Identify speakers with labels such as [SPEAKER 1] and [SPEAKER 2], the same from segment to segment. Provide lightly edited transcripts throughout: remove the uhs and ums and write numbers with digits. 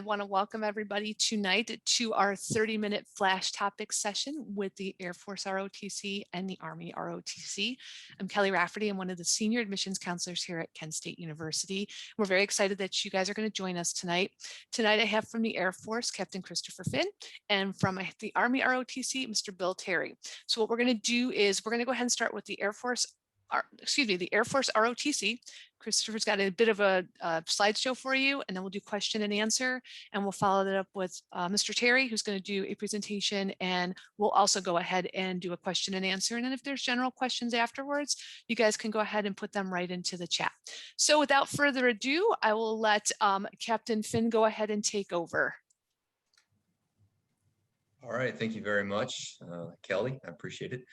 [SPEAKER 1] want to welcome everybody tonight to our 30-minute flash topic session with the Air Force ROTC and the Army ROTC. I'm Kelly Rafferty. I'm one of the senior admissions counselors here at Kent State University. We're very excited that you guys are going to join us tonight. Tonight I have from the Air Force, Captain Christopher Finn, and from the Army ROTC, Mr. Bill Terry. So what we're going to do is we're going to go ahead and start with the Air Force ROTC. Christopher's got a bit of a slideshow for you, and then we'll do question and answer, and we'll follow that up with Mr. Terry, who's going to do a presentation, and we'll also go ahead and do a question and answer. And then if there's general questions afterwards, you guys can go ahead and put them right into the chat. So without further ado, I will let Captain Finn go ahead and take over.
[SPEAKER 2] All right, thank you very much, Kelly. I appreciate it.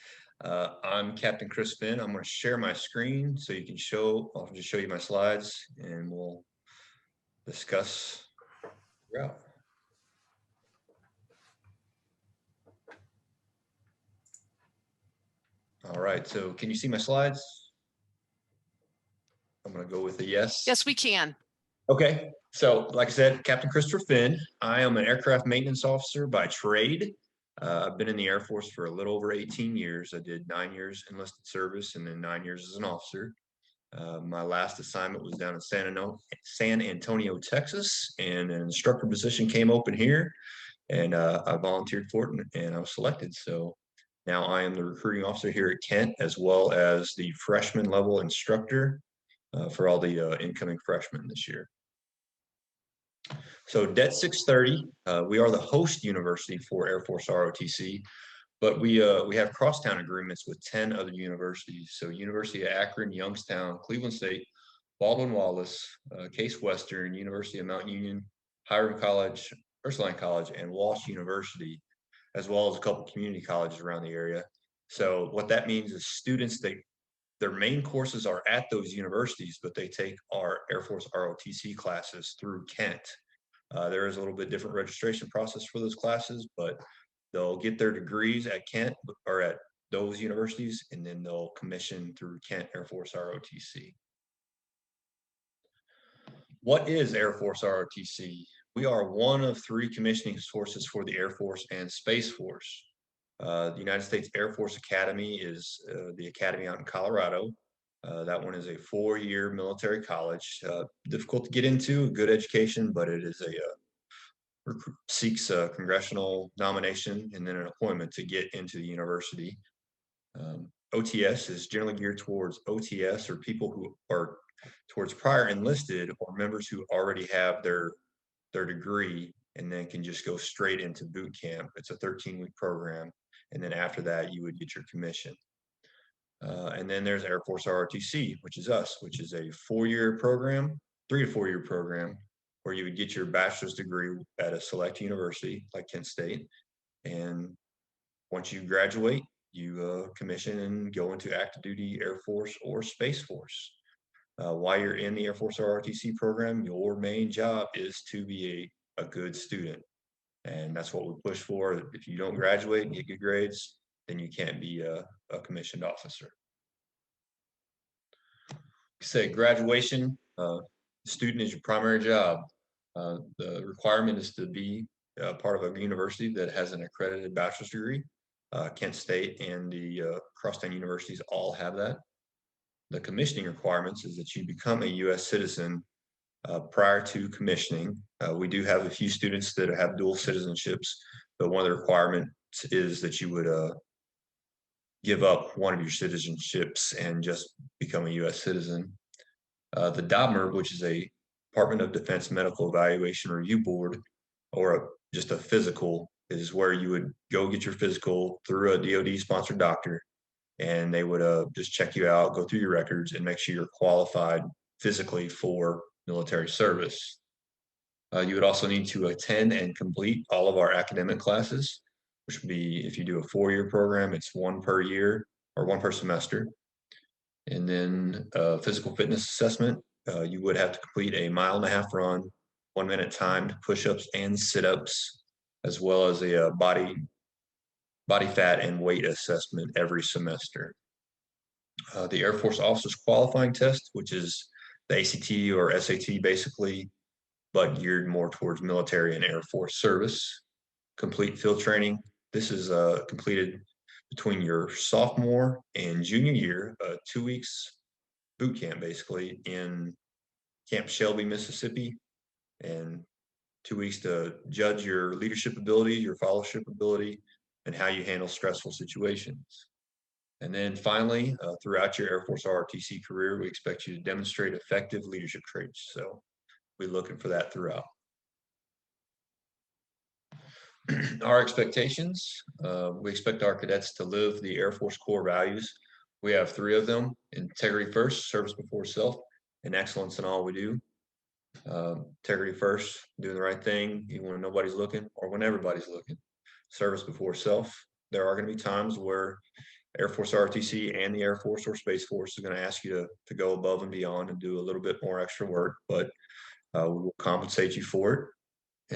[SPEAKER 2] I'm Captain Chris Finn. I'm going to share my screen so you can I'll just show you my slides and we'll discuss throughout. All right, so can you see my slides? I'm going to go with a yes.
[SPEAKER 1] Yes, we can.
[SPEAKER 2] Okay, so like I said, Captain Christopher Finn. I am an aircraft maintenance officer by trade. I've been in the Air Force for a little over 18 years. I did 9 years enlisted service and then 9 years as an officer. My last assignment was down in San Antonio, Texas, and an instructor position came open here, and I volunteered for it, and I was selected. So now I am the recruiting officer here at Kent, as well as the freshman level instructor for all the incoming freshmen this year. So Det 630, we are the host university for Air Force ROTC, but we have crosstown agreements with 10 other universities. So University of Akron, Youngstown, Cleveland State, Baldwin-Wallace, Case Western, University of Mount Union, Hiram College, Ursuline College, and Walsh University, as well as a couple community colleges around the area. So what that means is students, their main courses are at those universities, but they take our Air Force ROTC classes through Kent. There is a little bit different registration process for those classes, but they'll get their degrees at Kent or at those universities, and then they'll commission through Kent Air Force ROTC. What is Air Force ROTC? We are one of 3 commissioning sources for the Air Force and Space Force. The United States Air Force Academy is the academy out in Colorado. That one is a 4-year military college. Difficult to get into, good education, but it is seeks a congressional nomination and then an appointment to get into the university. OTS is generally geared towards OTS, or people who are towards prior enlisted or members who already have their degree and then can just go straight into boot camp. It's a 13-week program, and then after that you would get your commission. And then there's Air Force ROTC, which is us, which is a 4-year program, 3 to 4 year program, where you would get your bachelor's degree at a select university like Kent State. And once you graduate, you commission and go into active duty Air Force or Space Force. While you're in the Air Force ROTC program, your main job is to be a good student. And that's what we push for. If you don't graduate and get good grades, then you can't be a commissioned officer. Say graduation, student is your primary job. The requirement is to be part of a university that has an accredited bachelor's degree. Kent State and the crosstown universities all have that. The commissioning requirements is that you become a U.S. citizen prior to commissioning. We do have a few students that have dual citizenships, but one of the requirements is that you would give up one of your citizenships and just become a U.S. citizen. The DOBMER, which is a Department of Defense Medical Evaluation Review Board, or just a physical, is where you would go get your physical through a DoD-sponsored doctor, and they would just check you out, go through your records, and make sure you're qualified physically for military service. You would also need to attend and complete all of our academic classes, which would be, if you do a 4-year program, it's 1 per year or 1 per semester. And then physical fitness assessment, you would have to complete a 1.5-mile run, 1-minute timed push-ups and sit-ups, as well as a body fat and weight assessment every semester. The Air Force Officers Qualifying Test, which is the ACT or SAT basically, but geared more towards military and Air Force service. Complete field training. This is completed between your sophomore and junior year, 2 weeks boot camp basically in Camp Shelby, Mississippi, and 2 weeks to judge your leadership ability, your followership ability, and how you handle stressful situations. And then finally, throughout your Air Force ROTC career, we expect you to demonstrate effective leadership traits. So we're looking for that throughout. Our expectations, we expect our cadets to live the Air Force core values. We have 3 of them: integrity first, service before self, and excellence in all we do. Integrity first, doing the right thing even when nobody's looking or when everybody's looking. Service before self. There are going to be times where Air Force ROTC and the Air Force or Space Force is going to ask you to go above and beyond and do a little bit more extra work, but we will compensate you for it.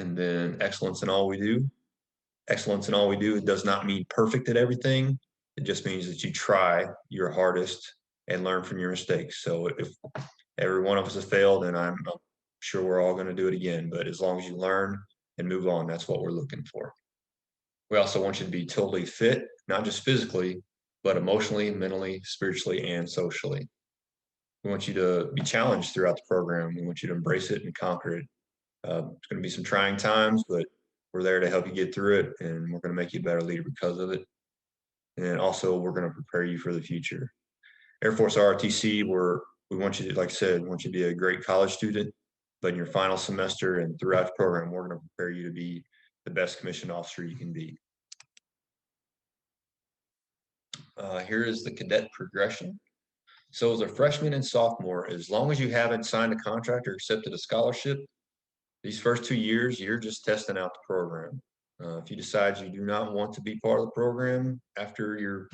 [SPEAKER 2] And then excellence in all we do. Excellence in all we do does not mean perfect at everything. It just means that you try your hardest and learn from your mistakes. So if every one of us has failed, and I'm sure we're all going to do it again, but as long as you learn and move on, that's what we're looking for. We also want you to be totally fit, not just physically, but emotionally, mentally, spiritually, and socially. We want you to be challenged throughout the program. We want you to embrace it and conquer it. It's going to be some trying times, but we're there to help you get through it, and we're going to make you a better leader because of it. And also, we're going to prepare you for the future. Air Force ROTC, we want you to, like I said, we want you to be a great college student, but in your final semester and throughout the program, we're going to prepare you to be the best commissioned officer you can be. Here is the cadet progression. So as a freshman and sophomore, as long as you haven't signed a contract or accepted a scholarship, these first 2 years, you're just testing out the program. If you decide you do not want to be part of the program after your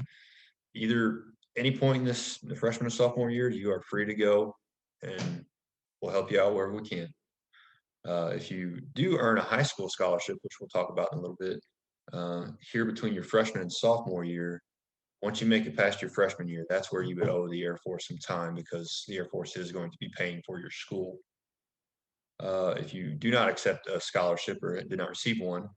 [SPEAKER 2] either any point in the freshman or sophomore year, you are free to go, and we'll help you out wherever we can. If you do earn a high school scholarship, which we'll talk about in a little bit, here between your freshman and sophomore year, once you make it past your freshman year, that's where you would owe the Air Force some time because the Air Force is going to be paying for your school. If you do not accept a scholarship or did not receive one,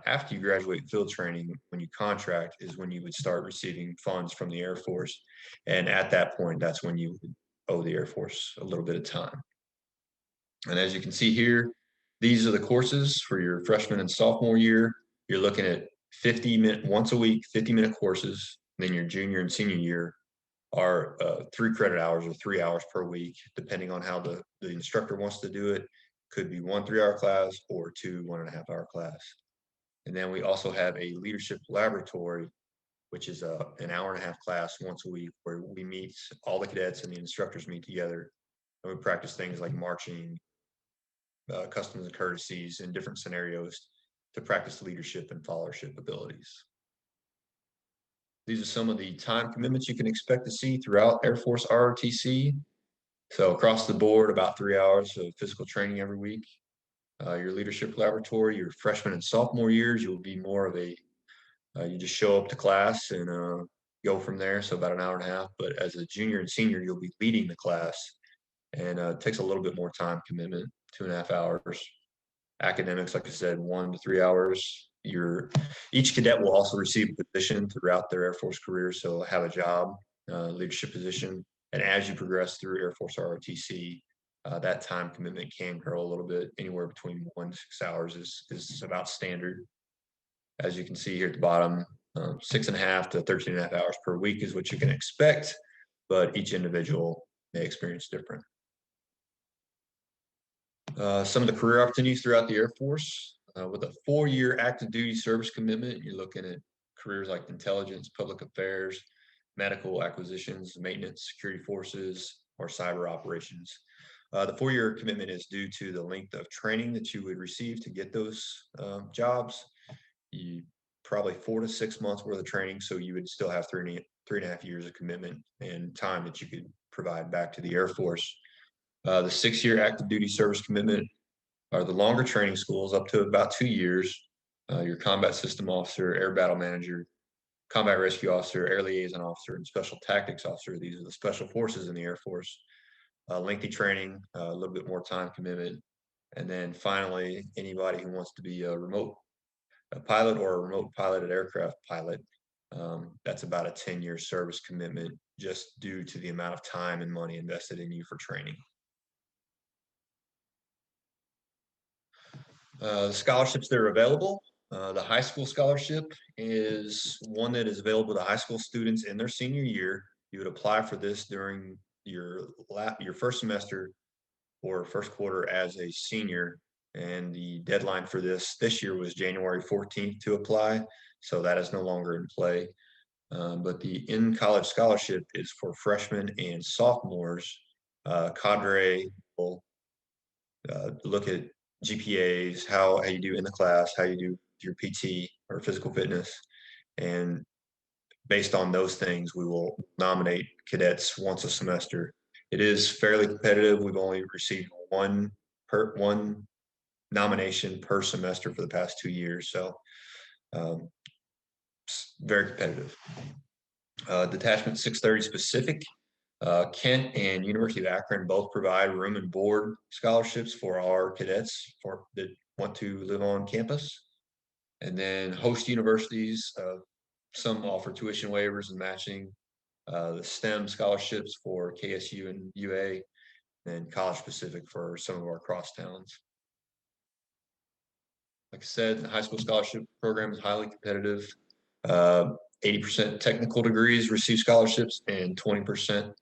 [SPEAKER 2] after you graduate field training, when you contract is when you would start receiving funds from the Air Force. And at that point, that's when you would owe the Air Force a little bit of time. And as you can see here, these are the courses for your freshman and sophomore year. You're looking at 50-minute, once a week, 50-minute courses. Then your junior and senior year are 3 credit hours or 3 hours per week, depending on how the instructor wants to do it. Could be 1 3-hour class or 2 1.5-hour class. And then we also have a leadership laboratory, which is an hour-and-a-half class once a week where we meet, all the cadets and the instructors meet together, and we practice things like marching, customs and courtesies in different scenarios to practice leadership and followership abilities. These are some of the time commitments you can expect to see throughout Air Force ROTC. So across the board, about 3 hours of physical training every week. Your leadership laboratory, your freshman and sophomore years, you'll be more of a, you just show up to class and go from there. So about an hour and a half. But as a junior and senior, you'll be leading the class, and it takes a little bit more time commitment, 2.5 hours. Academics, like I said, 1 to 3 hours. Each cadet will also receive a position throughout their Air Force career, so have a job, leadership position. And as you progress through Air Force ROTC, that time commitment can grow a little bit. Anywhere between 1 to 6 hours is about standard. As you can see here at the bottom, 6.5 to 13.5 hours per week is what you can expect, but each individual may experience different. Some of the career opportunities throughout the Air Force. With a 4-year active duty service commitment, you're looking at careers like intelligence, public affairs, medical acquisitions, maintenance, security forces, or cyber operations. The 4-year commitment is due to the length of training that you would receive to get those jobs. You probably 4 to 6 months worth of training, so you would still have 3.5 years of commitment and time that you could provide back to the Air Force. The 6-year active duty service commitment are the longer training schools up to about 2 years. Your combat system officer, air battle manager, combat rescue officer, air liaison officer, and special tactics officer. These are the special forces in the Air Force. Lengthy training, a little bit more time commitment. And then finally, anybody who wants to be a pilot or a remote piloted aircraft pilot, that's about a 10-year service commitment just due to the amount of time and money invested in you for training. The scholarships that are available. The high school scholarship is one that is available to high school students in their senior year. You would apply for this during your first semester or first quarter as a senior. And the deadline for this year was January 14th to apply. So that is no longer in play. But the in-college scholarship is for freshmen and sophomores. Cadre will look at GPAs, how you do in the class, how you do your PT or physical fitness. And based on those things, we will nominate cadets once a semester. It is fairly competitive. We've only received one nomination per semester for the past 2 years. So very competitive. Detachment 630 specific. Kent and University of Akron both provide room and board scholarships for our cadets that want to live on campus. And then host universities, some offer tuition waivers and matching. The STEM scholarships for KSU and UA, and college specific for some of our crosstowns. Like I said, the high school scholarship program is highly competitive. 80% technical degrees receive scholarships and 20%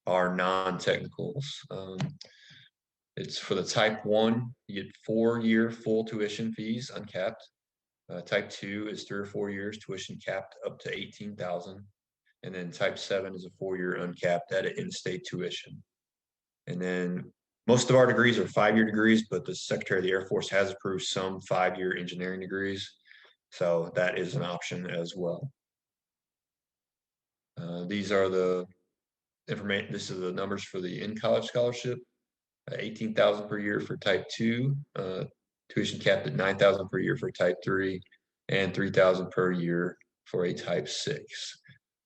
[SPEAKER 2] are non-technicals. It's for the type 1, you get 4-year full tuition fees uncapped. Type 2 is 3 or 4 years tuition capped up to $18,000. And then type 7 is a 4-year uncapped at an in-state tuition. And then most of our degrees are 5-year degrees, but the Secretary of the Air Force has approved some 5-year engineering degrees. So that is an option as well. These are the information. This is the numbers for the in-college scholarship. 18,000 per year for type 2, tuition capped at 9,000 per year for type 3, and 3,000 per year for a type 6.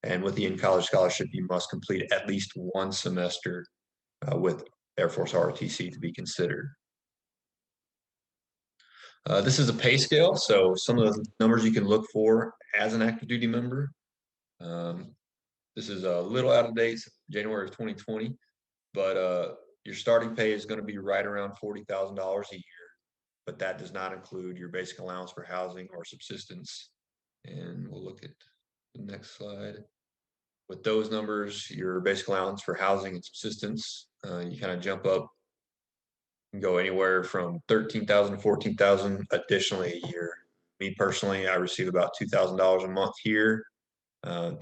[SPEAKER 2] And with the in-college scholarship, you must complete at least one semester with Air Force ROTC to be considered. This is a pay scale, so some of the numbers you can look for as an active duty member. This is a little out of date, January of 2020, but your starting pay is going to be right around $40,000 a year, but that does not include your basic allowance for housing or subsistence. And we'll look at the next slide. With those numbers, your basic allowance for housing and subsistence, you kind of jump up and go anywhere from $13,000 to $14,000 additionally a year. Me personally, I receive about $2,000 a month here,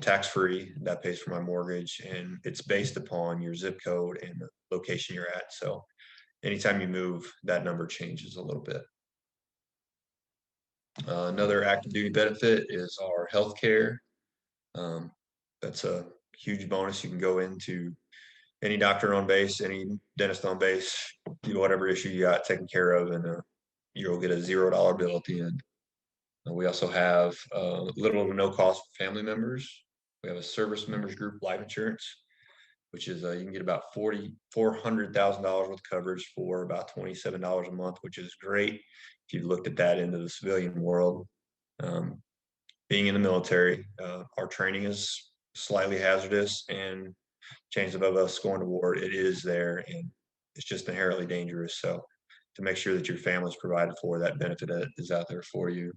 [SPEAKER 2] tax-free. That pays for my mortgage, and it's based upon your zip code and the location you're at. So anytime you move, that number changes a little bit. Another active duty benefit is our health care. That's a huge bonus. You can go into any doctor on base, any dentist on base, do whatever issue you got taken care of, and you'll get a $0 bill at the end. We also have little to no cost for family members. We have a service members group life insurance, which is you can get about $400,000 worth of coverage for about $27 a month, which is great if you've looked at that into the civilian world. Being in the military, our training is slightly hazardous, and chances of us going to war, it is there, and it's just inherently dangerous. So to make sure that your family's provided for, that benefit is out there for you.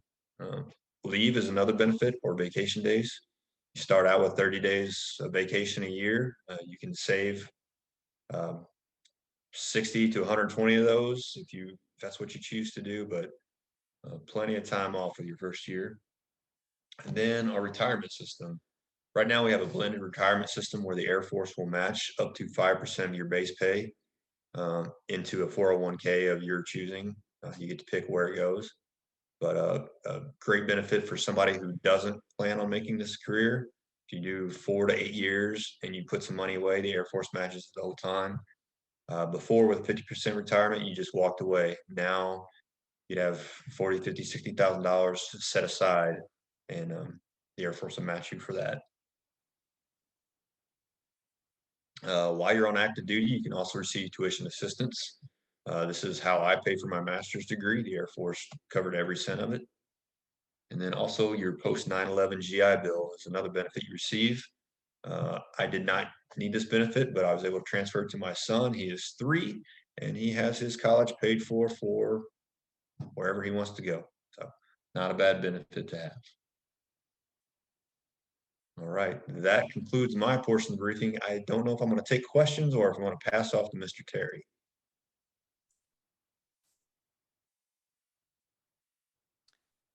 [SPEAKER 2] Leave is another benefit, or vacation days. You start out with 30 days of vacation a year. You can save 60 to 120 of those if that's what you choose to do, but plenty of time off with your first year. And then our retirement system. Right now, we have a blended retirement system where the Air Force will match up to 5% of your base pay into a 401k of your choosing. You get to pick where it goes. But a great benefit for somebody who doesn't plan on making this career. If you do 4 to 8 years and you put some money away, the Air Force matches it the whole time. Before, with 50% retirement, you just walked away. Now you'd have $40,000, $50,000, $60,000 set aside, and the Air Force will match you for that. While you're on active duty, you can also receive tuition assistance. This is how I pay for my master's degree. The Air Force covered every cent of it. And then also your post 9/11 GI Bill is another benefit you receive. I did not need this benefit, but I was able to transfer it to my son. He is 3, and he has his college paid for wherever he wants to go. So not a bad benefit to have. All right, that concludes my portion of the briefing. I don't know if I'm going to take questions or if I want to pass off to Mr. Terry.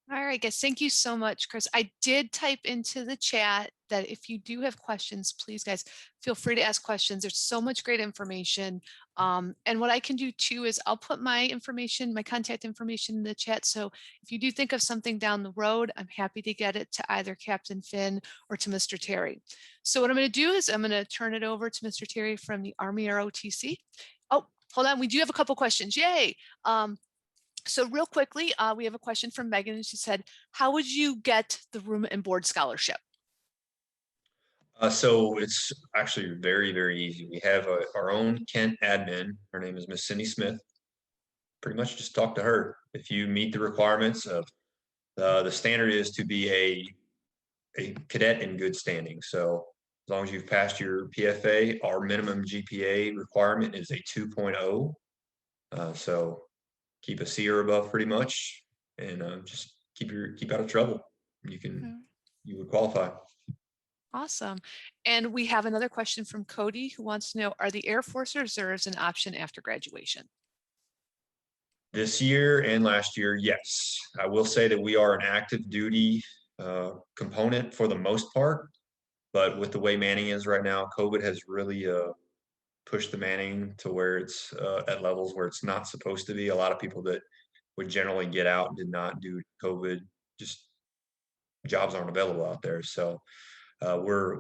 [SPEAKER 1] All right, guys, thank you so much, Chris. I did type into the chat that if you do have questions, please, guys, feel free to ask questions. There's so much great information. And what I can do too is I'll put my information, my contact information in the chat. So if you do think of something down the road, I'm happy to get it to either Captain Finn or to Mr. Terry. So what I'm going to do is I'm going to turn it over to Mr. Terry from the Army ROTC. Oh, hold on. We do have a couple questions. Yay. So real quickly, we have a question from Megan, and she said, how would you get the room and board scholarship?
[SPEAKER 2] So it's actually very, very easy. We have our own Kent admin. Her name is Miss Cindy Smith. Pretty much just talk to her. If you meet the requirements of the standard is to be a cadet in good standing. So as long as you've passed your PFA, our minimum GPA requirement is a 2.0. So keep a C or above pretty much, and just keep out of trouble. You would qualify.
[SPEAKER 1] Awesome. And we have another question from Cody, who wants to know, are the Air Force Reserves an option after graduation?
[SPEAKER 2] This year and last year, yes. I will say that we are an active duty component for the most part, but with the way Manning is right now, COVID has really pushed the Manning to where it's at levels where it's not supposed to be. A lot of people that would generally get out did not due to COVID. Just jobs aren't available out there. So we're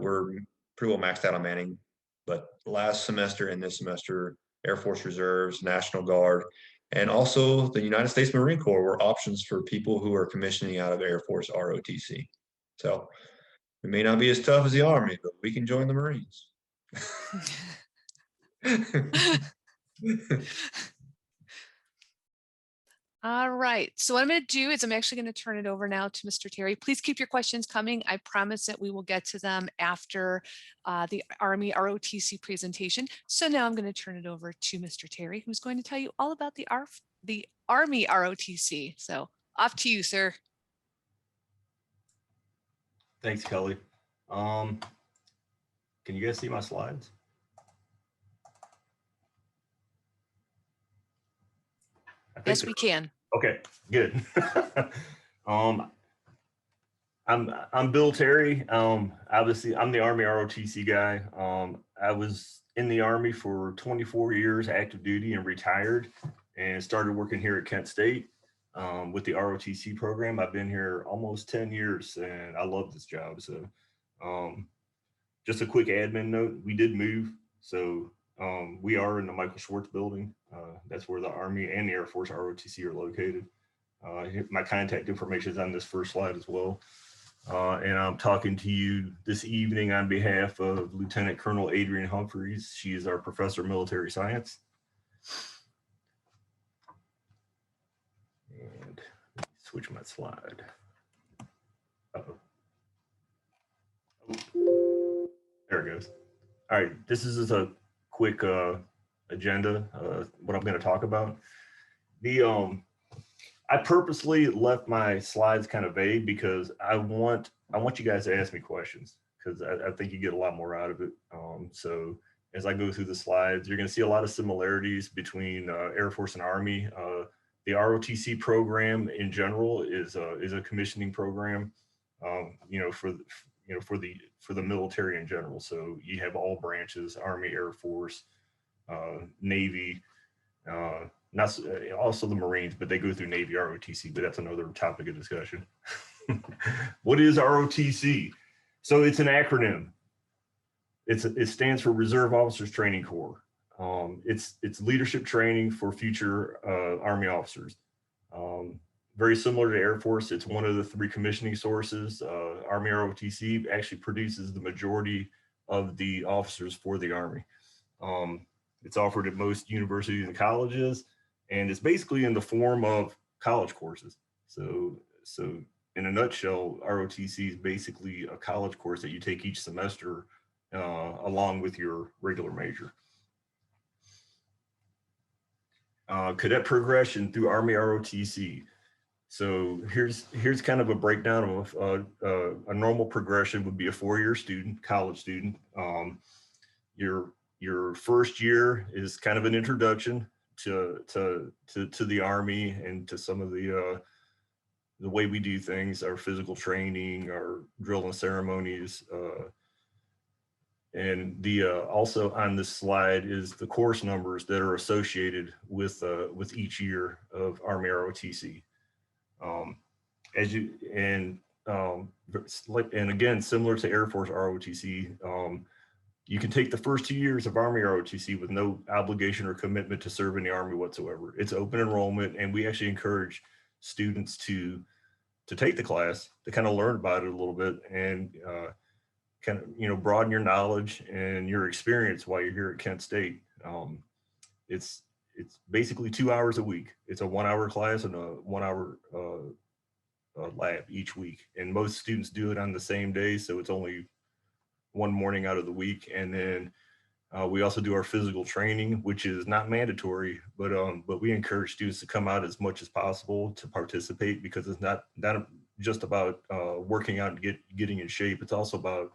[SPEAKER 2] pretty well maxed out on Manning. But last semester and this semester, Air Force Reserves, National Guard, and also the United States Marine Corps were options for people who are commissioning out of Air Force ROTC. So it may not be as tough as the Army, but we can join the Marines.
[SPEAKER 1] All right. So what I'm going to do is I'm actually going to turn it over now to Mr. Terry. Please keep your questions coming. I promise that we will get to them after the Army ROTC presentation. So now I'm going to turn it over to Mr. Terry, who's going to tell you all about the Army ROTC. So off to you, sir.
[SPEAKER 3] Thanks, Kelly. Can you guys see my slides?
[SPEAKER 1] Yes, we can.
[SPEAKER 3] Okay, good. I'm Bill Terry. Obviously, I'm the Army ROTC guy. I was in the Army for 24 years, active duty, and retired, and started working here at Kent State with the ROTC program. I've been here almost 10 years, and I love this job. So, just a quick admin note: we did move, so we are in the Michael Schwartz building. That's where the Army and the Air Force ROTC are located. My contact information is on this first slide as well. And I'm talking to you this evening on behalf of Lieutenant Colonel Adrienne Humphreys. She is our professor of military science. And let me switch my slide. There it goes. All right, this is a quick agenda, what I'm going to talk about. I purposely left my slides kind of vague because I want you guys to ask me questions, because I think you get a lot more out of it. So as I go through the slides, you're going to see a lot of similarities between Air Force and Army. The ROTC program in general is a commissioning program, for the military in general. So you have all branches: Army, Air Force, Navy, also the Marines, but they go through Navy ROTC, but that's another topic of discussion. What is ROTC? So it's an acronym. It stands for Reserve Officers Training Corps. It's leadership training for future Army officers. Very similar to Air Force, it's one of the 3 commissioning sources. Army ROTC actually produces the majority of the officers for the Army. It's offered at most universities and colleges. and it's basically in the form of college courses. So in a nutshell, ROTC is basically a college course that you take each semester along with your regular major. Cadet progression through Army ROTC. So here's kind of a breakdown of a normal progression would be a 4-year student, college student. Your first year is kind of an introduction to the Army and to some of the way we do things, our physical training, our drill and ceremonies. And also on this slide is the course numbers that are associated with each year of Army ROTC. And again, similar to Air Force ROTC, you can take the first 2 years of Army ROTC with no obligation or commitment to serve in the Army whatsoever. It's open enrollment, and we actually encourage students to take the class, to kind of learn about it a little bit, and kind of broaden your knowledge and your experience while you're here at Kent State. It's basically 2 hours a week. It's a 1-hour class and a 1-hour lab each week, and most students do it on the same day, so it's only one morning out of the week. And then we also do our physical training, which is not mandatory, but we encourage students to come out as much as possible to participate, because it's not just about working out and getting in shape. It's also about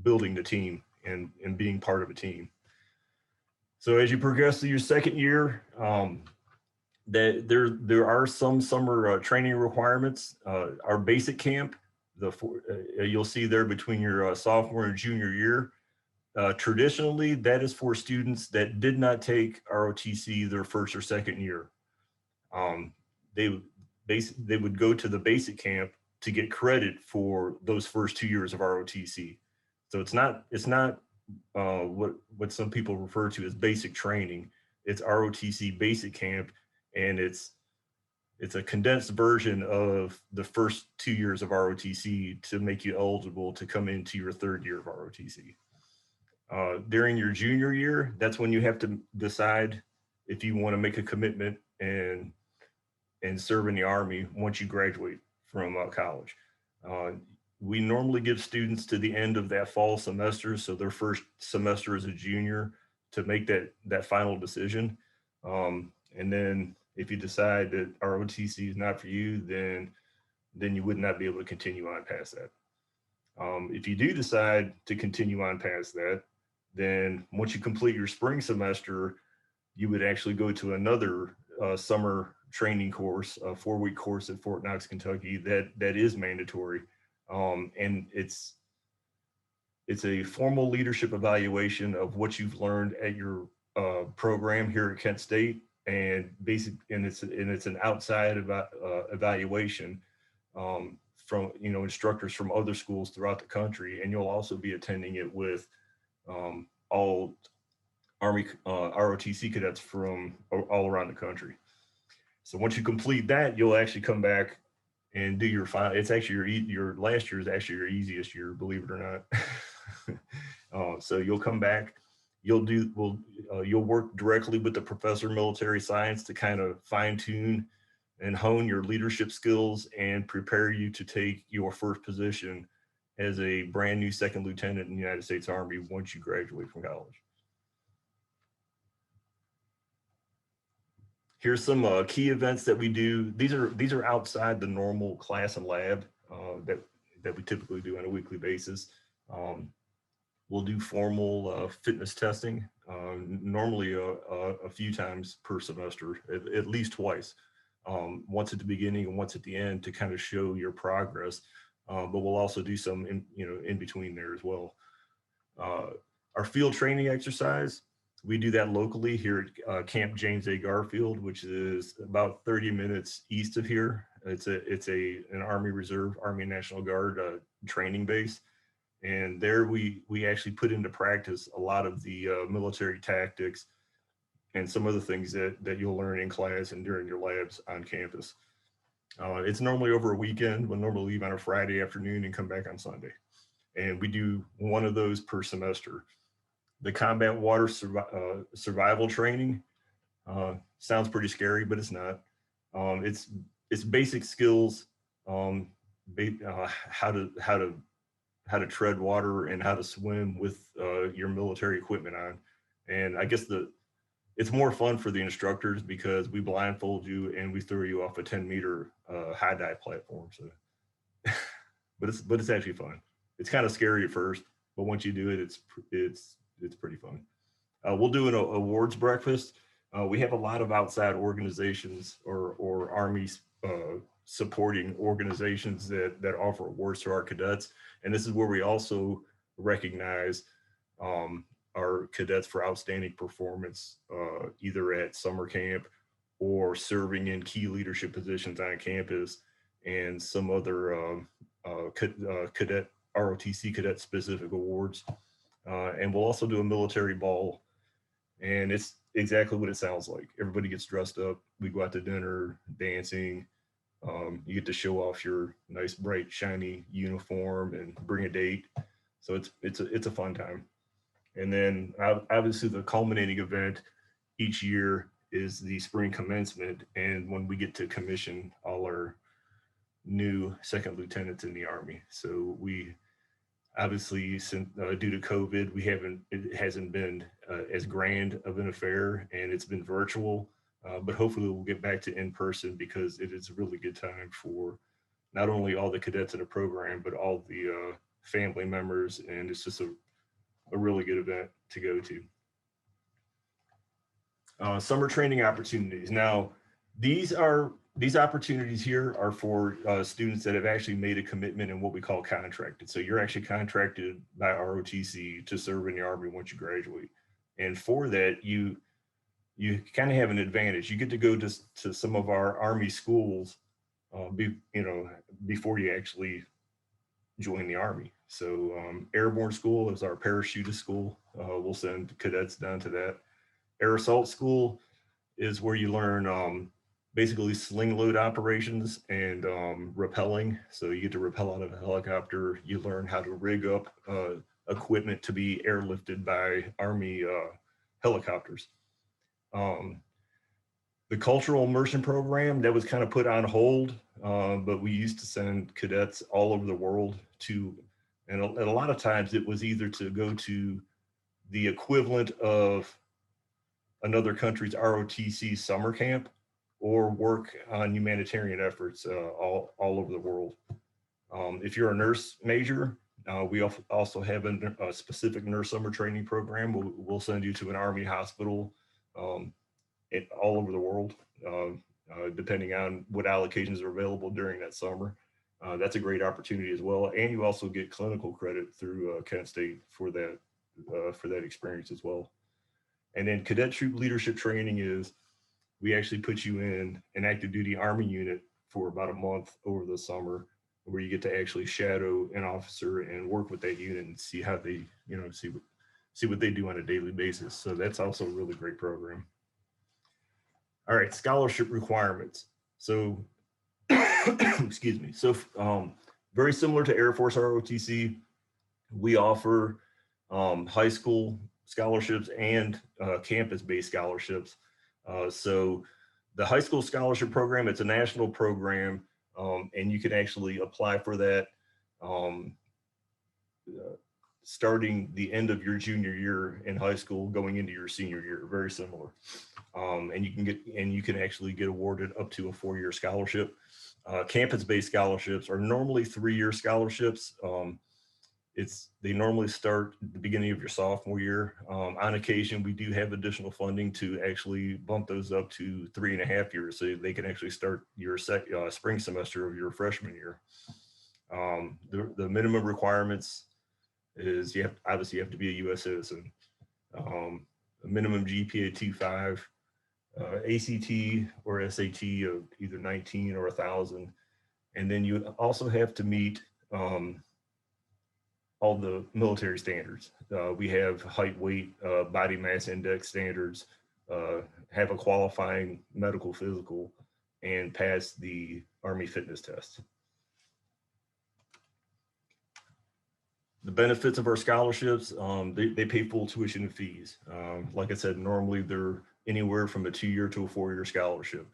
[SPEAKER 3] building the team and being part of a team. So as you progress through your second year, there are some summer training requirements. Our basic camp, you'll see there between your sophomore and junior year. Traditionally, that is for students that did not take ROTC their first or second year. They would go to the basic camp to get credit for those first 2 years of ROTC. So it's not what some people refer to as basic training. It's ROTC basic camp, and it's a condensed version of the first 2 years of ROTC to make you eligible to come into your third year of ROTC. During your junior year, that's when you have to decide if you want to make a commitment and serve in the Army once you graduate from college. We normally give students to the end of that fall semester, so their first semester as a junior, to make that final decision. And then if you decide that ROTC is not for you, then you would not be able to continue on past that. If you do decide to continue on past that, then once you complete your spring semester, you would actually go to another summer training course, a 4-week course at Fort Knox, Kentucky, that is mandatory. And it's a formal leadership evaluation of what you've learned at your program here at Kent State, and it's an outside evaluation from instructors from other schools throughout the country, and you'll also be attending it with all Army ROTC cadets from all around the country. So once you complete that, you'll actually come back and do your final. It's actually your last year is actually your easiest year, believe it or not. So you'll come back, you'll work directly with the professor of military science to kind of fine tune and hone your leadership skills and prepare you to take your first position as a brand new second lieutenant in the United States Army once you graduate from college. Here's some key events that we do. These are outside the normal class and lab that we typically do on a weekly basis. We'll do formal fitness testing, normally a few times per semester, at least twice, once at the beginning and once at the end to kind of show your progress. But we'll also do some in between there as well. Our field training exercise, we do that locally here at Camp James A. Garfield, which is about 30 minutes east of here. It's an Army Reserve, Army National Guard training base. And there we actually put into practice a lot of the military tactics and some of the things that you'll learn in class and during your labs on campus. It's normally over a weekend. We'll normally leave on a Friday afternoon and come back on Sunday. And we do one of those per semester. The combat water survival training, Sounds pretty scary, but it's not. It's basic skills, how to tread water and how to swim with your military equipment on. And I guess it's more fun for the instructors because we blindfold you and we throw you off a 10-meter high dive platform. So, but it's actually fun. It's kind of scary at first, but once you do it, it's pretty fun. We'll do an awards breakfast. We have a lot of outside organizations or Army supporting organizations that offer awards to our cadets. And this is where we also recognize our cadets for outstanding performance, either at summer camp or serving in key leadership positions on campus, and some other cadet ROTC cadet specific awards. And we'll also do a military ball, and it's exactly what it sounds like. Everybody gets dressed up. We go out to dinner, dancing. You get to show off your nice, bright, shiny uniform and bring a date. So it's a fun time. And then obviously the culminating event each year is the spring commencement, and when we get to commission all our new second lieutenants in the Army. So we obviously, since due to COVID, it hasn't been as grand of an affair, and it's been virtual. But hopefully we'll get back to in person, because it is a really good time for not only all the cadets in the program, but all the family members, and it's just a really good event to go to. Summer training opportunities. Now, these opportunities here are for students that have actually made a commitment in what we call contracted. So you're actually contracted by ROTC to serve in the Army once you graduate. And for that, you kind of have an advantage. You get to go to some of our Army schools, before you actually join the Army. So Airborne School is our parachutist school. We'll send cadets down to that. Air Assault School is where you learn basically sling load operations and rappelling. So you get to rappel out of a helicopter. You learn how to rig up equipment to be airlifted by Army helicopters. The cultural immersion program, that was kind of put on hold, but we used to send cadets all over the world to, and a lot of times it was either to go to the equivalent of another country's ROTC summer camp, or work on humanitarian efforts all over the world. If you're a nurse major, we also have a specific nurse summer training program. We'll send you to an Army hospital all over the world, depending on what allocations are available during that summer. That's a great opportunity as well. And you also get clinical credit through Kent State for that experience as well. And then cadet troop leadership training is, we actually put you in an active duty Army unit for about a month over the summer, where you get to actually shadow an officer and work with that unit and see how they, see what they do on a daily basis. So that's also a really great program. All right, scholarship requirements. So, excuse me. So very similar to Air Force ROTC, we offer high school scholarships and campus-based scholarships. So the high school scholarship program, it's a national program, and you can actually apply for that starting the end of your junior year in high school, going into your senior year, very similar. And you can actually get awarded up to a 4-year scholarship. Campus-based scholarships are normally 3-year scholarships. They normally start at the beginning of your sophomore year. On occasion, we do have additional funding to actually bump those up to 3.5 years, so they can actually start your spring semester of your freshman year. The minimum requirements is obviously you have to be a U.S. citizen. A minimum GPA 2.5, ACT or SAT of either 19 or 1,000, and then you also have to meet all the military standards. We have height, weight, body mass index standards, have a qualifying medical physical, and pass the Army fitness test. The benefits of our scholarships, they pay full tuition and fees. Like I said, normally they're anywhere from a 2-year to a 4-year scholarship.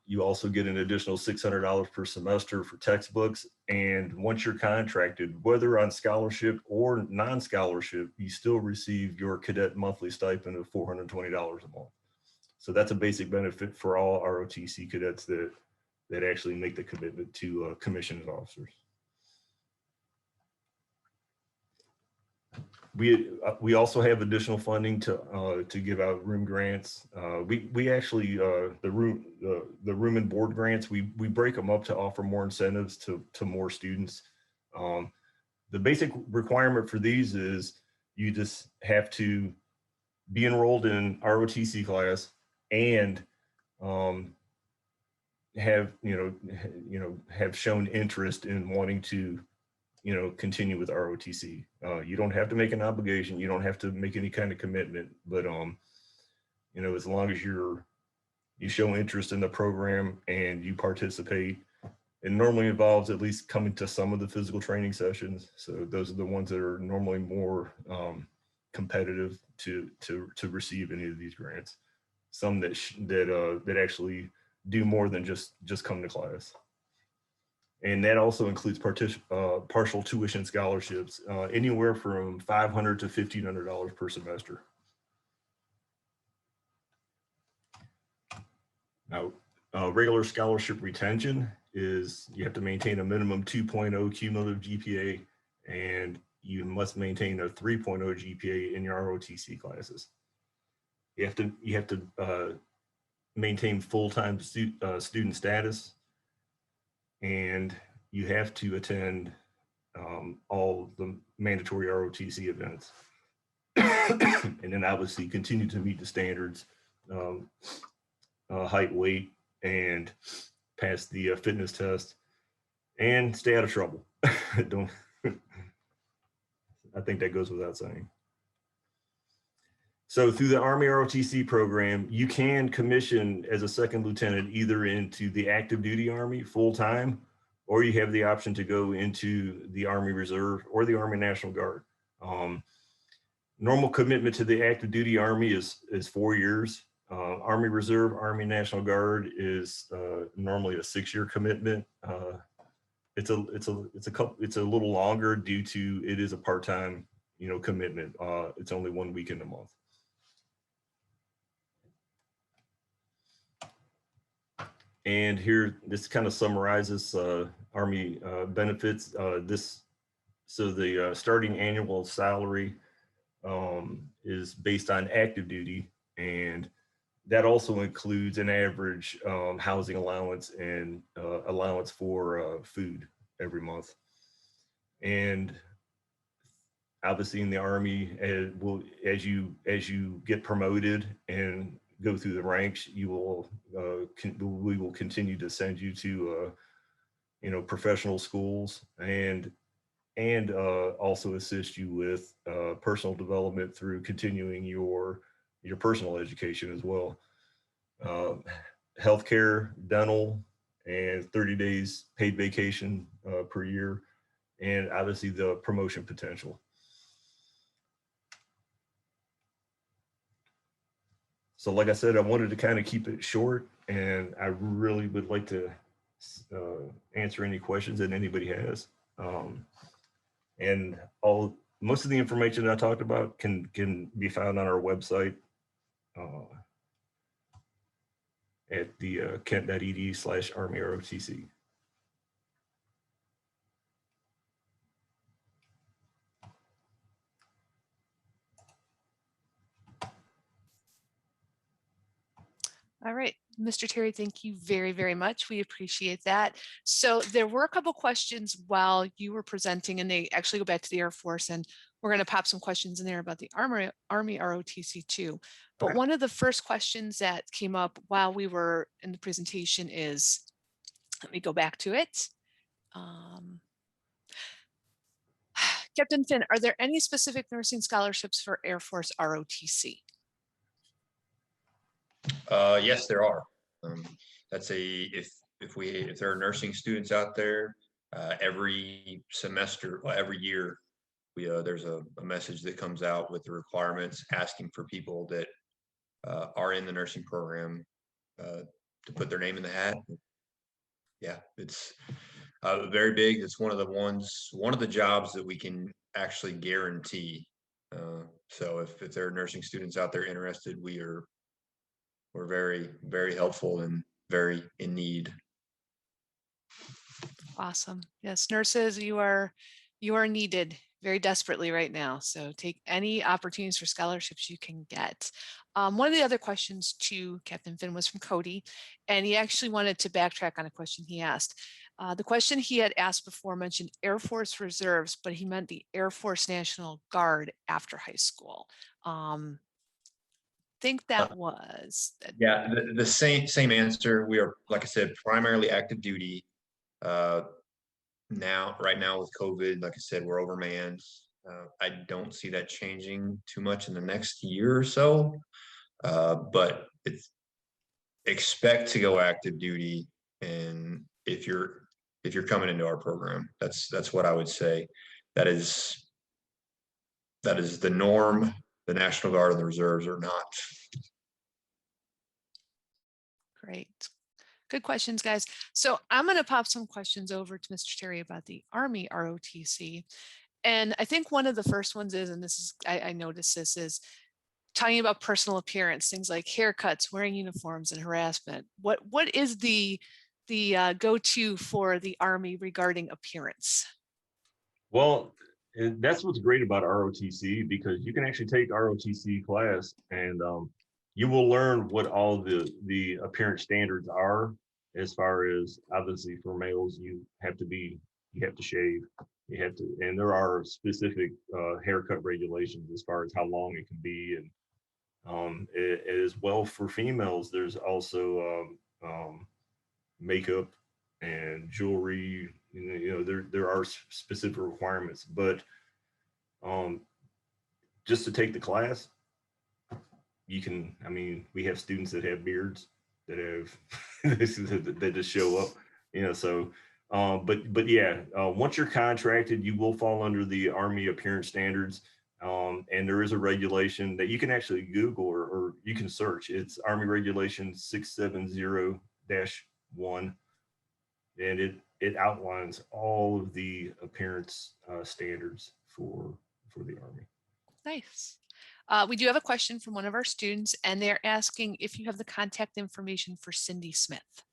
[SPEAKER 3] You also get an additional $600 per semester for textbooks. And once you're contracted, whether on scholarship or non-scholarship, you still receive your cadet monthly stipend of $420 a month. So that's a basic benefit for all ROTC cadets that actually make the commitment to commission as officers. We also have additional funding to give out room grants. We actually the room and board grants, we break them up to offer more incentives to more students. The basic requirement for these is you just have to be enrolled in ROTC class and have have shown interest in wanting to continue with ROTC. You don't have to make an obligation. You don't have to make any kind of commitment, but as long as you show interest in the program and you participate, it normally involves at least coming to some of the physical training sessions. So those are the ones that are normally more competitive to receive any of these grants. Some that actually do more than just come to class. And that also includes partial tuition scholarships, anywhere from $500 to $1,500 per semester. Now, regular scholarship retention is you have to maintain a minimum 2.0 cumulative GPA, and you must maintain a 3.0 GPA in your ROTC classes. You have to maintain full-time student status, and you have to attend all the mandatory ROTC events. And then obviously continue to meet the standards, height, weight, and pass the fitness test, and stay out of trouble. I think that goes without saying. So through the Army ROTC program, you can commission as a second lieutenant either into the active duty Army full-time, or you have the option to go into the Army Reserve or the Army National Guard. Normal commitment to the active duty Army is 4 years. Army Reserve, Army National Guard is normally a 6-year commitment. It's a little longer due to it is a part-time commitment. It's only 1 week in a month. And here, this kind of summarizes Army benefits. So the starting annual salary is based on active duty, and that also includes an average housing allowance and allowance for food every month. And obviously in the Army, as you get promoted and go through the ranks, we will continue to send you to professional schools and also assist you with personal development through continuing your personal education as well. Healthcare, dental, and 30 days paid vacation per year, and obviously the promotion potential. So like I said, I wanted to kind of keep it short, and I really would like to answer any questions that anybody has. And most of the information that I talked about can be found on our website at the kent.edu/Army ROTC.
[SPEAKER 1] All right, Mr. Terry, thank you very, very much. We appreciate that. So there were a couple questions while you were presenting, and they actually go back to the Air Force, and we're going to pop some questions in there about the Army ROTC too. But
[SPEAKER 3] Okay.
[SPEAKER 1] one of the first questions that came up while we were in the presentation is, let me go back to it. Captain Finn, are there any specific nursing scholarships for Air Force ROTC?
[SPEAKER 2] Yes, there are. That's if there are nursing students out there, every semester, well, every year, there's a message that comes out with the requirements asking for people that are in the nursing program to put their name in the hat. Yeah, it's very big. It's one of the jobs that we can actually guarantee. So if there are nursing students out there interested, we're very, very helpful and very in need.
[SPEAKER 1] Awesome. Yes, nurses, you are needed very desperately right now. So take any opportunities for scholarships you can get. One of the other questions to Captain Finn was from Cody, and he actually wanted to backtrack on a question he asked. The question he had asked before mentioned Air Force Reserves, but he meant the Air Force National Guard after high school. Think that was.
[SPEAKER 2] Yeah, the same answer. We are, like I said, primarily active duty. Right now with COVID, like I said, we're overmanned. I don't see that changing too much in the next year or so. But expect to go active duty, and if you're coming into our program, that's what I would say. That is the norm. The National Guard and the Reserves are not.
[SPEAKER 1] Great. Good questions, guys. So I'm going to pop some questions over to Mr. Terry about the Army ROTC. And I think one of the first ones is, and this is, I noticed this, is talking about personal appearance, things like haircuts, wearing uniforms, and harassment. What is the go-to for the Army regarding appearance?
[SPEAKER 3] Well, that's what's great about ROTC, because you can actually take ROTC class and you will learn what all the appearance standards are. As far as, obviously, for males, you have to shave, and there are specific haircut regulations as far as how long it can be, and as well for females, there's also makeup and jewelry. There are specific requirements, but just to take the class, you can. I mean, we have students that have beards, that have that just show up. So. But yeah, once you're contracted, you will fall under the Army appearance standards. And there is a regulation that you can actually Google, or you can search. It's Army Regulation 670-1, and it outlines all of the appearance standards for the Army.
[SPEAKER 1] Nice. We do have a question from one of our students, and they're asking if you have the contact information for Cindy Smith.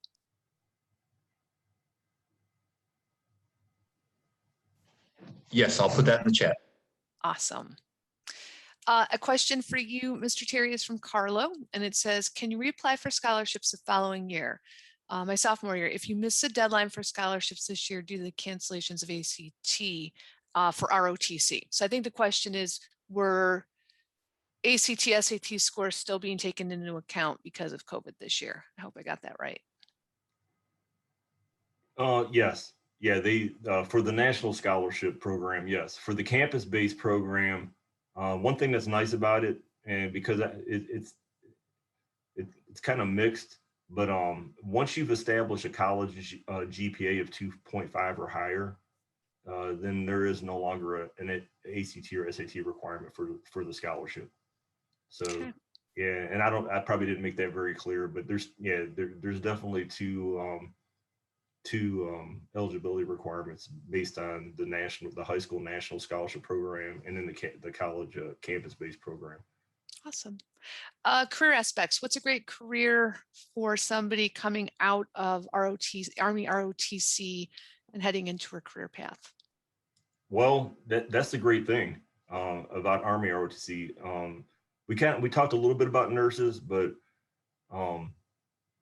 [SPEAKER 2] Yes, I'll put that in the chat.
[SPEAKER 1] Awesome. A question for you, Mr. Terry, is from Carlo, and it says, can you reapply for scholarships the following year? My sophomore year, if you miss the deadline for scholarships this year due to the cancellations of ACT for ROTC. So I think the question is, were ACT, SAT scores still being taken into account because of COVID this year? I hope I got that right.
[SPEAKER 3] Yes. Yeah, they for the National Scholarship Program, yes. For the campus-based program, one thing that's nice about it, and because it's kind of mixed, but once you've established a college GPA of 2.5 or higher, then there is no longer an ACT or SAT requirement for the scholarship. So okay. Yeah, and I probably didn't make that very clear, but there's definitely two eligibility requirements based on the high school national scholarship program, and then the college campus-based program.
[SPEAKER 1] Awesome. Career aspects. What's a great career for somebody coming out of Army ROTC and heading into a career path?
[SPEAKER 3] Well, that's the great thing about Army ROTC. We talked a little bit about nurses, but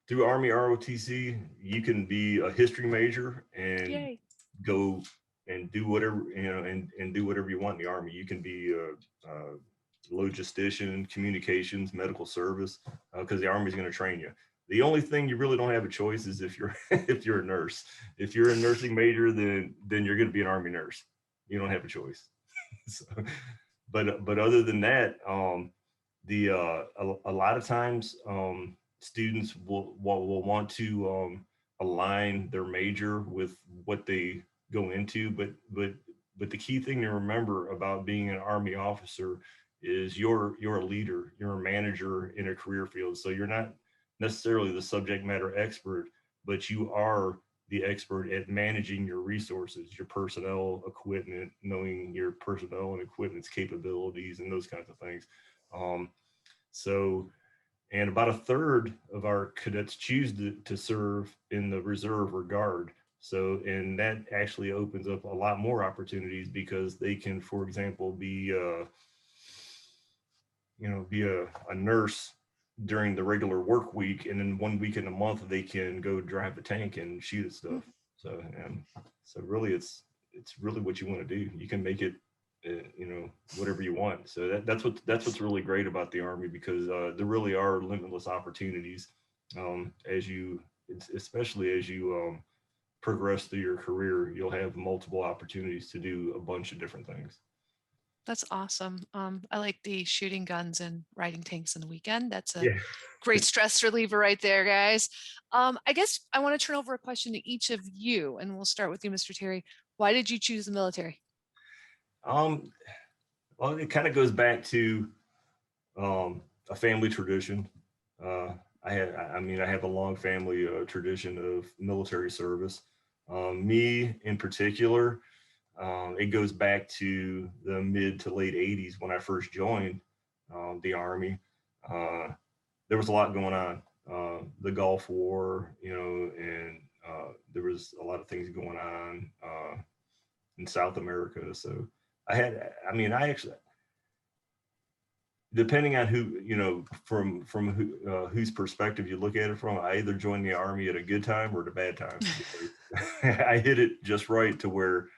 [SPEAKER 3] through Army ROTC, you can be a history major and Yay. Go and do whatever, and do whatever you want in the Army. You can be a logistician, communications, medical service, because the Army is going to train you. The only thing you really don't have a choice is if you're a nurse. If you're a nursing major, then you're going to be an Army nurse. You don't have a choice. So, but other than that, a lot of times students will want to align their major with what they go into, but the key thing to remember about being an Army officer is you're a leader, you're a manager in a career field. So you're not necessarily the subject matter expert, but you are the expert at managing your resources, your personnel, equipment, knowing your personnel and equipment's capabilities and those kinds of things. Um, so, and about a third of our cadets choose to serve in the reserve or guard. So, and that actually opens up a lot more opportunities because they can, for example, be, be a nurse during the regular work week, and then 1 week in a month they can go drive the tank and shoot at stuff. So, so really, it's really what you want to do. You can make it, whatever you want. So that's what's really great about the Army, because there really are limitless opportunities especially as you progress through your career. You'll have multiple opportunities to do a bunch of different things.
[SPEAKER 1] That's awesome. I like the shooting guns and riding tanks on the weekend. That's a
[SPEAKER 3] Yeah.
[SPEAKER 1] great stress reliever right there, guys. I guess I want to turn over a question to each of you, and we'll start with you, Mr. Terry. Why did you choose the military?
[SPEAKER 3] Well, it kind of goes back to a family tradition. I have a long family tradition of military service. Me in particular, it goes back to the mid to late 80s when I first joined the Army. There was a lot going on. The Gulf War, and there was a lot of things going on in South America. So I actually, depending on who, from whose perspective you look at it from, I either joined the Army at a good time or at a bad time. I hit it just right to where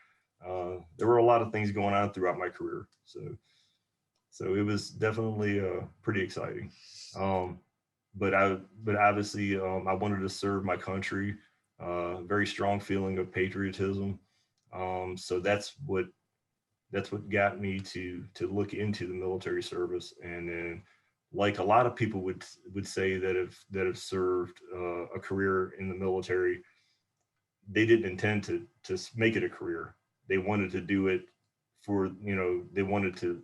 [SPEAKER 3] there were a lot of things going on throughout my career. So it was definitely pretty exciting. But obviously I wanted to serve my country, very strong feeling of patriotism. So that's what got me to look into the military service. And then, like a lot of people would say that have served a career in the military, they didn't intend to make it a career. They wanted to do it for, they wanted to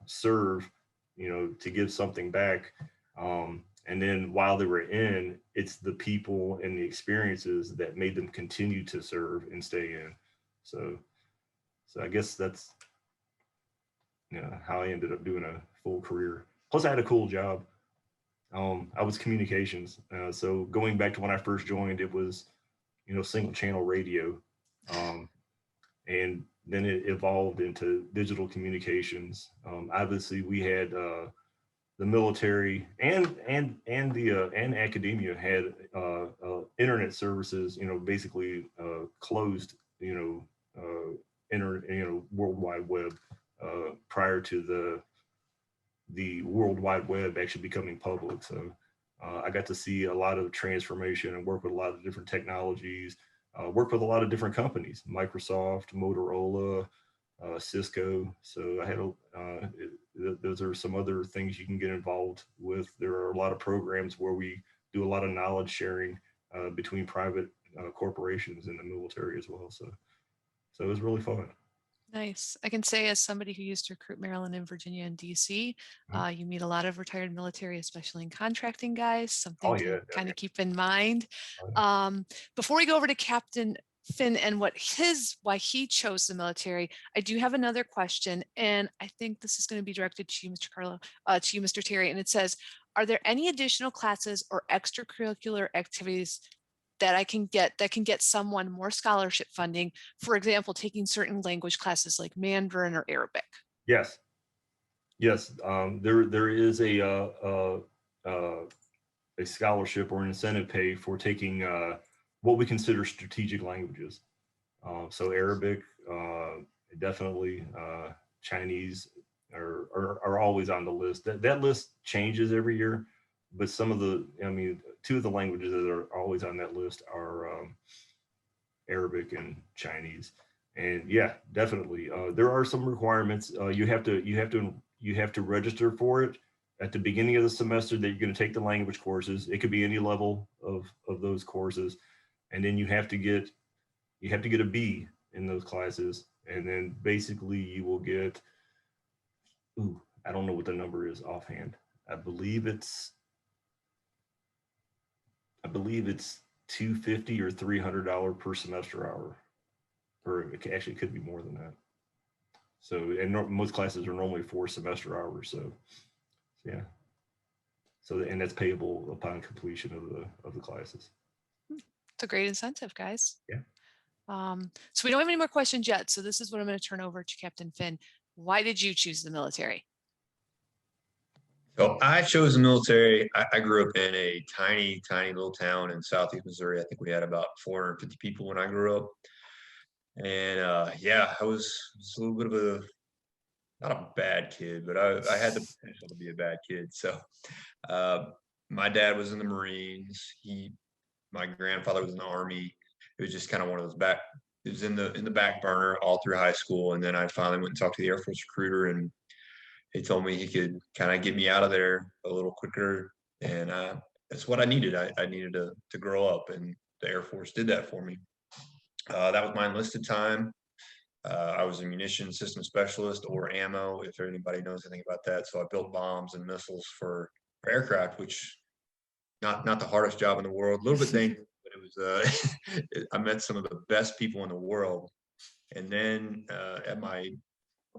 [SPEAKER 3] serve, to give something back. And then while they were in, it's the people and the experiences that made them continue to serve and stay in. So I guess that's how I ended up doing a full career. Plus, I had a cool job. I was communications. So going back to when I first joined, it was single channel radio, and then it evolved into digital communications. Obviously, we had the military and academia had internet services. Basically closed. World Wide Web prior to the World Wide Web actually becoming public. So I got to see a lot of transformation and work with a lot of different technologies, work with a lot of different companies, Microsoft, Motorola, Cisco. So I had those are some other things you can get involved with. There are a lot of programs where we do a lot of knowledge sharing between private corporations and the military as well. So it was really fun.
[SPEAKER 1] Nice. I can say, as somebody who used to recruit Maryland and Virginia and DC, you meet a lot of retired military, especially in contracting guys, something to kind of keep in mind. Before we go over to Captain Finn and why he chose the military, I do have another question, and I think this is going to be directed to you, Mr. Carlo, to you, Mr. Terry, and it says, are there any additional classes or extracurricular activities that can get someone more scholarship funding, for example, taking certain language classes like Mandarin or Arabic?
[SPEAKER 3] Yes. There is a scholarship or an incentive pay for taking what we consider strategic languages. So Arabic, definitely, Chinese are always on the list. That list changes every year, but some of two of the languages that are always on that list are Arabic and Chinese. And yeah, definitely, there are some requirements. You have to register for it at the beginning of the semester that you're going to take the language courses. It could be any level of those courses, and then you have to get a B in those classes, and then basically you will get. I don't know what the number is offhand. I believe it's $250 or $300 per semester hour, or actually it could be more than that. So, and most classes are normally 4 semester hours. So, yeah. So, and that's payable upon completion of the classes.
[SPEAKER 1] It's a great incentive, guys.
[SPEAKER 3] Yeah.
[SPEAKER 1] So we don't have any more questions yet. So this is what I'm going to turn over to Captain Finn. Why did you choose the military?
[SPEAKER 2] So I chose the military. I grew up in a tiny, tiny little town in southeast Missouri. I think we had about 450 people when I grew up. And yeah, I was just a little bit of a, not a bad kid, but I had the potential to be a bad kid. So my dad was in the Marines. My grandfather was in the Army. It was just kind of one of those it was in the back burner all through high school. And then I finally went and talked to the Air Force recruiter, and he told me he could kind of get me out of there a little quicker. And that's what I needed. I needed to grow up, and the Air Force did that for me. That was my enlisted time. I was a munition system specialist, or ammo, if anybody knows anything about that. So I built bombs and missiles for aircraft, which not the hardest job in the world, a little bit dangerous, but it was, I met some of the best people in the world. And then at my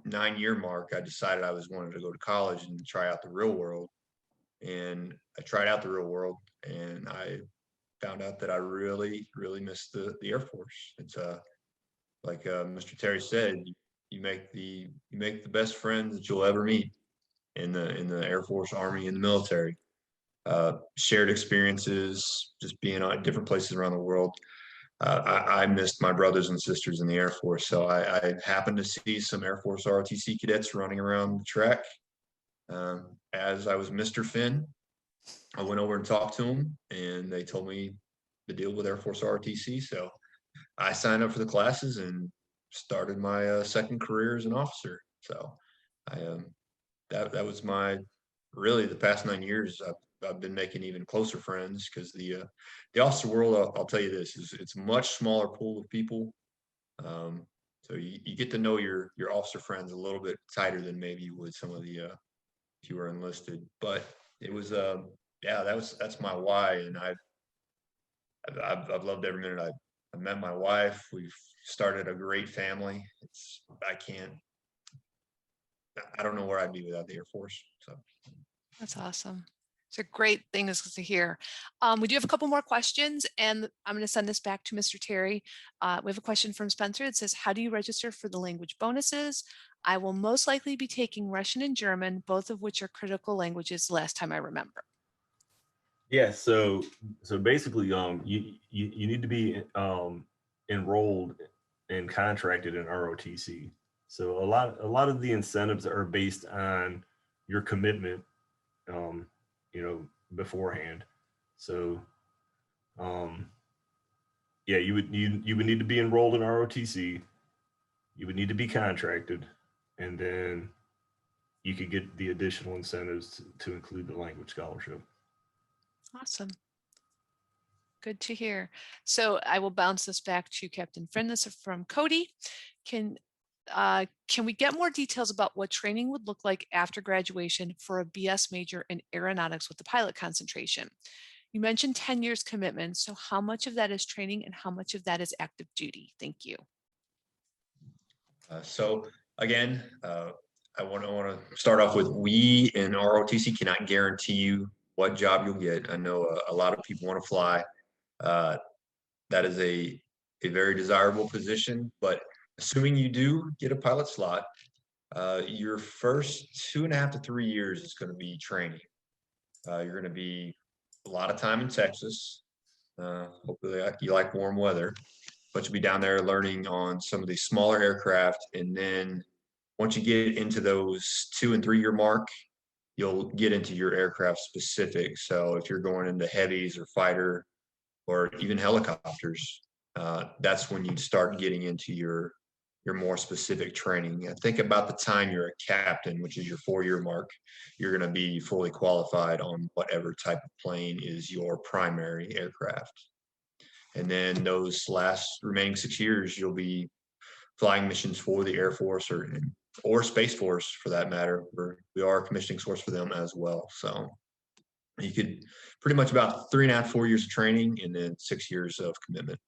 [SPEAKER 2] 9-year mark, I decided I wanted to go to college and try out the real world. And I tried out the real world, and I found out that I really, really missed the Air Force. It's like Mr. Terry said, you make the best friends that you'll ever meet in the Air Force, Army, and the military. Shared experiences, just being at different places around the world. I missed my brothers and sisters in the Air Force, so I happened to see some Air Force ROTC cadets running around the track. As I was Mr. Finn, I went over and talked to them, and they told me the deal with Air Force ROTC. So I signed up for the classes and started my second career as an officer. So that was my really the past 9 years. I've been making even closer friends, because the officer world, I'll tell you this, it's a much smaller pool of people. So you get to know your officer friends a little bit tighter than maybe you would some of the if you were enlisted. But it was yeah, that's my why, and I've loved every minute. I met my wife. We've started a great family. I don't know where I'd be without the Air Force. So
[SPEAKER 1] That's awesome. It's a great thing to hear. We do have a couple more questions, and I'm going to send this back to Mr. Terry. We have a question from Spencer. It says, how do you register for the language bonuses? I will most likely be taking Russian and German, both of which are critical languages last time I remember.
[SPEAKER 3] Yeah, so basically, you need to be enrolled and contracted in ROTC. So a lot of the incentives are based on your commitment, beforehand. So, yeah, you would need to be enrolled in ROTC. You would need to be contracted, and then you could get the additional incentives to include the language scholarship.
[SPEAKER 1] Awesome. Good to hear. So I will bounce this back to Captain Friend. This is from Cody. Can we get more details about what training would look like after graduation for a BS major in aeronautics with the pilot concentration? You mentioned 10 years commitment. So how much of that is training and how much of that is active duty? Thank you.
[SPEAKER 2] So again, I want to start off with, we in ROTC cannot guarantee you what job you'll get. I know a lot of people want to fly. That is a very desirable position, but assuming you do get a pilot slot, your first 2.5 to 3 years is going to be training. You're going to be a lot of time in Texas. Hopefully you like warm weather, but you'll be down there learning on some of these smaller aircraft. And then once you get into those 2 and 3 year mark, you'll get into your aircraft specific. So if you're going into heavies or fighter or even helicopters, that's when you start getting into your more specific training. Think about the time you're a captain, which is your 4-year mark. You're going to be fully qualified on whatever type of plane is your primary aircraft. And then those last remaining 6 years, you'll be flying missions for the Air Force or or Space Force for that matter. We are a commissioning source for them as well. So you could pretty much about 3.5, 4 years of training and then 6 years of commitment.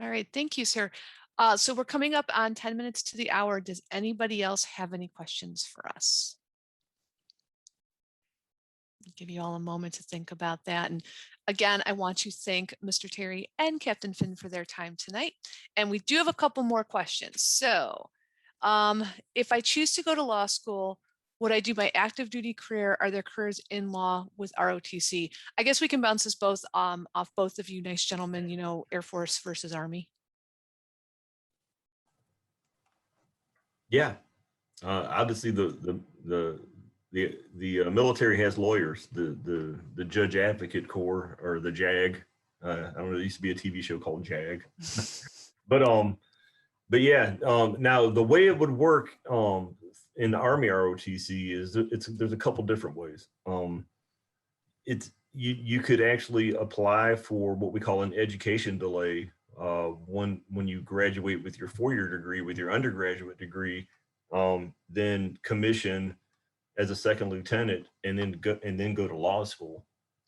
[SPEAKER 1] All right, thank you, sir. So we're coming up on 10 minutes to the hour. Does anybody else have any questions for us? I'll give you all a moment to think about that. And again, I want to thank Mr. Terry and Captain Finn for their time tonight. And we do have a couple more questions. So if I choose to go to law school, would I do my active duty career? Are there careers in law with ROTC? I guess we can bounce this both off both of you nice gentlemen, you know, Air Force versus Army.
[SPEAKER 3] Yeah, obviously the military has lawyers. The Judge Advocate Corps, or the JAG. I don't know. There used to be a TV show called JAG. But yeah. Now the way it would work in the Army ROTC is there's a couple different ways. You could actually apply for what we call an education delay when you graduate with your 4-year degree, with your undergraduate degree, then commission as a second lieutenant and then go to law school.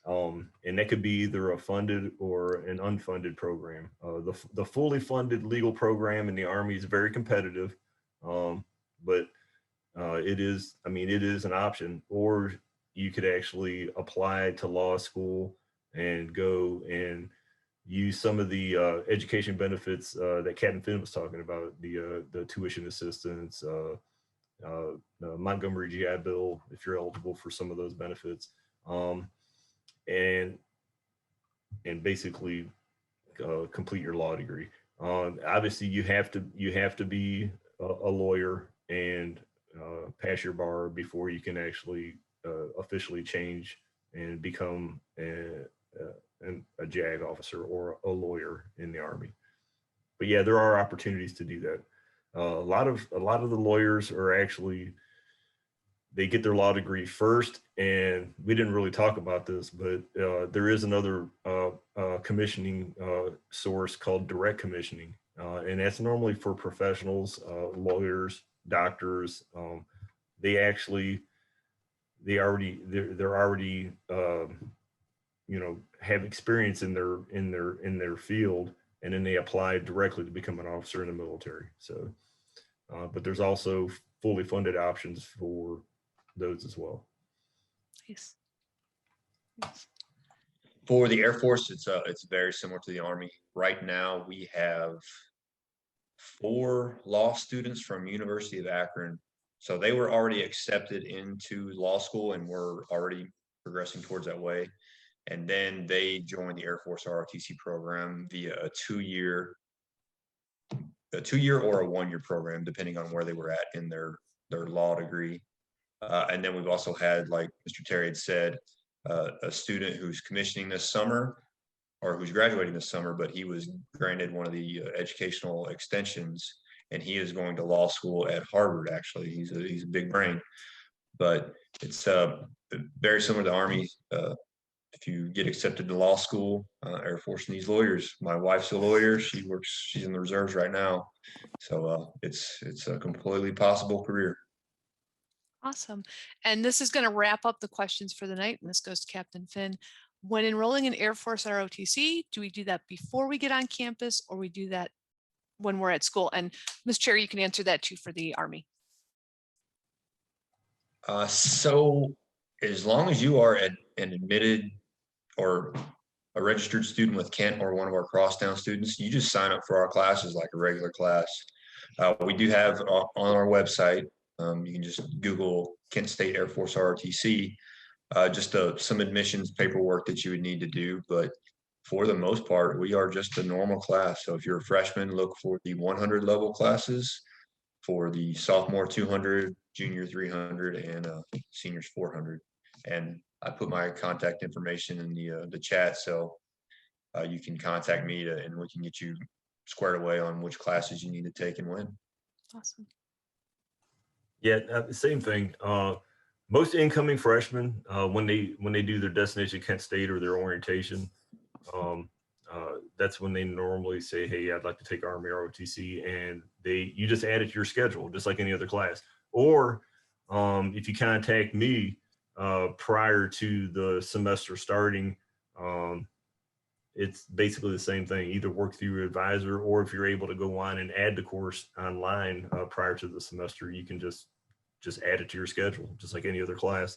[SPEAKER 3] And that could be either a funded or an unfunded program. The fully funded legal program in the Army is very competitive, but it is an option. Or you could actually apply to law school and go and use some of the education benefits that Captain Finn was talking about, the tuition assistance, the Montgomery GI Bill, if you're eligible for some of those benefits, and basically complete your law degree. Obviously, you have to be a lawyer and pass your bar before you can actually officially change and become a JAG officer or a lawyer in the Army. But yeah, there are opportunities to do that. A lot of the lawyers are actually, they get their law degree first, and we didn't really talk about this, but there is another commissioning source called direct commissioning, and that's normally for professionals, lawyers, doctors. They're already have experience in their field, and then they apply directly to become an officer in the military. So, but there's also fully funded options for those as well.
[SPEAKER 1] Nice.
[SPEAKER 2] For the Air Force, it's very similar to the Army. Right now, we have 4 law students from University of Akron. So they were already accepted into law school and were already progressing towards that way. And then they joined the Air Force ROTC program via a 2-year or a 1-year program, depending on where they were at in their law degree. And then we've also had, like Mr. Terry had said, a student who's commissioning this summer, or who's graduating this summer, but he was granted one of the educational extensions, and he is going to law school at Harvard. Actually, he's a big brain, but it's very similar to the Army. If you get accepted to law school, Air Force needs lawyers. My wife's a lawyer. She's in the reserves right now. So it's a completely possible career.
[SPEAKER 1] Awesome. And this is going to wrap up the questions for the night. And this goes to Captain Finn. When enrolling in Air Force ROTC, do we do that before we get on campus, or we do that when we're at school? And Ms. Chair, you can answer that too for the Army.
[SPEAKER 2] So as long as you are an admitted or a registered student with Kent or one of our crosstown students, you just sign up for our classes like a regular class. We do have on our website, you can just Google Kent State Air Force ROTC, just some admissions paperwork that you would need to do. But for the most part, we are just a normal class. So if you're a freshman, look for the 100 level classes. For the sophomore 200, junior 300, and seniors 400. And I put my contact information in the chat, so you can contact me and we can get you squared away on which classes you need to take and when.
[SPEAKER 1] Awesome.
[SPEAKER 3] Yeah, same thing. Most incoming freshmen, when they do their destination Kent State or their orientation, that's when they normally say, hey, I'd like to take Army ROTC, and you just add it to your schedule, just like any other class. Or if you contact me prior to the semester starting, it's basically the same thing. Either work through your advisor, or if you're able to go on and add the course online prior to the semester, you can just add it to your schedule, just like any other class.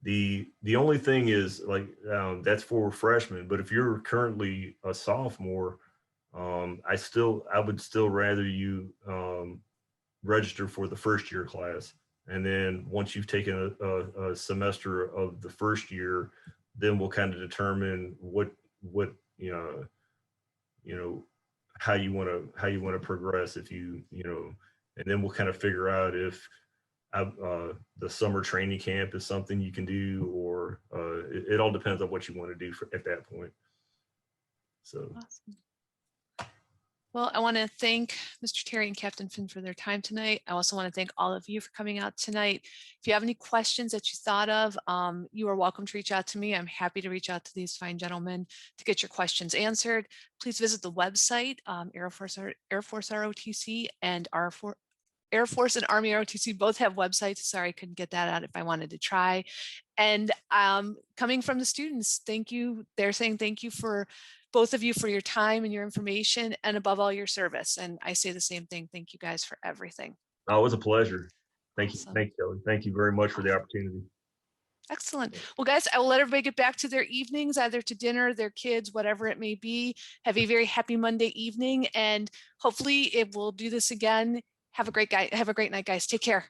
[SPEAKER 3] The only thing is, like, that's for freshmen, but if you're currently a sophomore, I would still rather you register for the first year class. And then once you've taken a semester of the first year, then we'll kind of determine what how you want to progress, if and then we'll kind of figure out if the summer training camp is something you can do, or it all depends on what you want to do at that point. So.
[SPEAKER 1] Awesome. Well, I want to thank Mr. Terry and Captain Finn for their time tonight. I also want to thank all of you for coming out tonight. If you have any questions that you thought of, you are welcome to reach out to me. I'm happy to reach out to these fine gentlemen to get your questions answered. Please visit the website, Air Force ROTC and Air Force and Army ROTC both have websites. Sorry, I couldn't get that out if I wanted to try. And coming from the students, thank you. They're saying thank you for both of you for your time and your information, and above all, your service. And I say the same thing. Thank you guys for everything.
[SPEAKER 3] Oh, it was a pleasure. Thank
[SPEAKER 1] Awesome.
[SPEAKER 3] you. Thank you, Kelly. Thank you very much for the opportunity.
[SPEAKER 1] Excellent. Well, guys, I will let everybody get back to their evenings, either to dinner, their kids, whatever it may be. Have a very happy Monday evening, and hopefully it will do this again. Have a great night, guys. Take care.